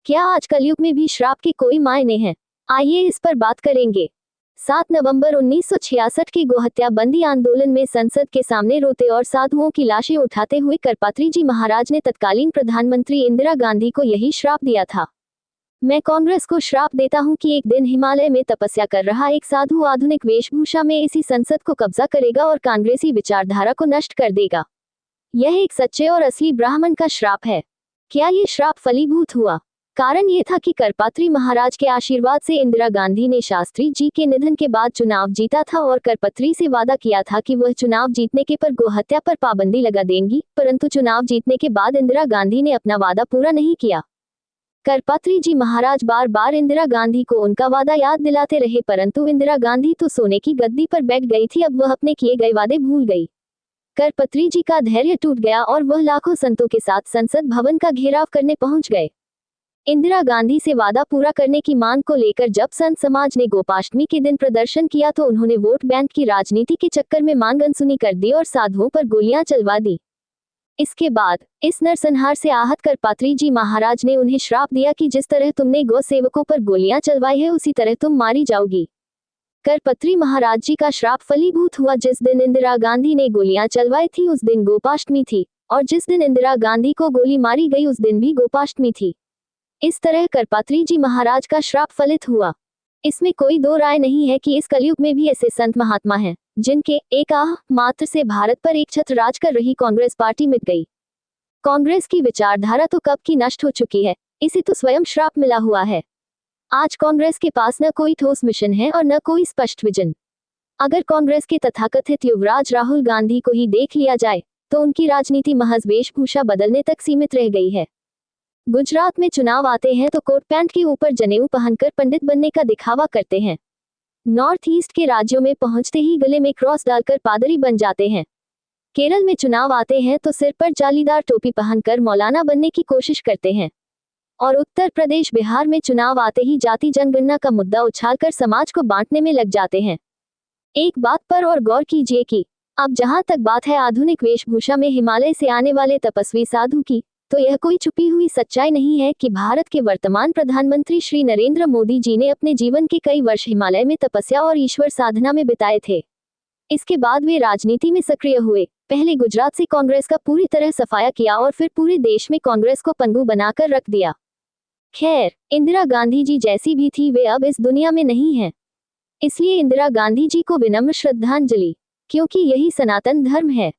क्या आज कलयुग में भी श्राप के कोई मायने हैं? आइए इस पर बात करेंगे। 7 नवंबर 1966 के गोहत्या बंदी आंदोलन में संसद के सामने रोते और साधुओं की लाशें उठाते हुए करपात्री जी महाराज ने तत्कालीन प्रधानमंत्री इंदिरा गांधी को यही श्राप दिया था। मैं कांग्रेस को श्राप देता हूं कि एक दिन हिमालय में तपस्या कर रहा एक साधु आधुनिक वेशभूषा में इसी संसद को कब्जा करेगा और कांग्रेसी विचारधारा को नष्ट कर देगा। यह एक सच्चे और असली ब्राह्मण का श्राप है। क्या ये श्राप फलीभूत हुआ? कारण ये था कि करपात्री महाराज के आशीर्वाद से इंदिरा गांधी ने शास्त्री जी के निधन के बाद चुनाव जीता था और करपत्री से वादा किया था कि वह चुनाव जीतने के पर गोहत्या पर पाबंदी लगा देंगी, परंतु चुनाव जीतने के बाद इंदिरा गांधी ने अपना वादा पूरा नहीं किया। करपात्री जी महाराज बार बार इंदिरा गांधी को उनका वादा याद दिलाते रहे, परंतु इंदिरा गांधी तो सोने की गद्दी पर बैठ गई थी, अब वह अपने किए गए वादे भूल गई। करपत्री जी का धैर्य टूट गया और वह लाखों संतों के साथ संसद भवन का घेराव करने पहुंच गए। इंदिरा गांधी से वादा पूरा करने की मांग को लेकर जब संत समाज ने गोपाष्टमी के दिन प्रदर्शन किया तो उन्होंने वोट बैंक की राजनीति के चक्कर में मांग अनसुनी कर दी और साधुओं पर गोलियां चलवा दी। इसके बाद इस नरसंहार से आहत करपात्री जी महाराज ने उन्हें श्राप दिया कि जिस तरह तुमने गौ सेवकों पर गोलियां चलवाई है उसी तरह तुम मारी जाओगी। करपत्री महाराज जी का श्राप फलीभूत हुआ। जिस दिन इंदिरा गांधी ने गोलियां चलवाई थी उस दिन गोपाष्टमी थी, और जिस दिन इंदिरा गांधी को गोली मारी गई उस दिन भी गोपाष्टमी थी। इस तरह करपात्री जी महाराज का श्राप फलित हुआ। इसमें कोई दो राय नहीं है कि इस कलयुग में भी ऐसे संत महात्मा हैं जिनके एक आह मात्र से भारत पर एक छत्र राज कर रही कांग्रेस पार्टी मिट गई। कांग्रेस की विचारधारा तो कब की नष्ट हो चुकी है, इसे तो स्वयं श्राप मिला हुआ है। आज कांग्रेस के पास न कोई ठोस मिशन है और न कोई स्पष्ट विजन। अगर कांग्रेस के तथाकथित युवराज राहुल गांधी को ही देख लिया जाए तो उनकी राजनीति महज वेशभूषा बदलने तक सीमित रह गई है। गुजरात में चुनाव आते हैं तो कोट पैंट के ऊपर जनेऊ पहनकर पंडित बनने का दिखावा करते हैं। नॉर्थ ईस्ट के राज्यों में पहुंचते ही गले में क्रॉस डालकर पादरी बन जाते हैं। केरल में चुनाव आते हैं तो सिर पर जालीदार टोपी पहनकर मौलाना बनने की कोशिश करते हैं। और उत्तर प्रदेश बिहार में चुनाव आते ही जाति जनगणना का मुद्दा उछालकर समाज को बांटने में लग जाते हैं। एक बात पर और गौर कीजिए कि अब जहां तक बात है आधुनिक वेशभूषा में हिमालय से आने वाले तपस्वी साधु की, तो यह कोई छुपी हुई सच्चाई नहीं है कि भारत के वर्तमान प्रधानमंत्री श्री नरेंद्र मोदी जी ने अपने जीवन के कई वर्ष हिमालय में तपस्या और ईश्वर साधना में बिताए थे। इसके बाद वे राजनीति में सक्रिय हुए। पहले गुजरात से कांग्रेस का पूरी तरह सफाया किया और फिर पूरे देश में कांग्रेस को पंगु बनाकर रख दिया। खैर, इंदिरा गांधी जी जैसी भी थी वे अब इस दुनिया में नहीं हैं। इसलिए इंदिरा गांधी जी को विनम्र श्रद्धांजलि, क्योंकि यही सनातन धर्म है।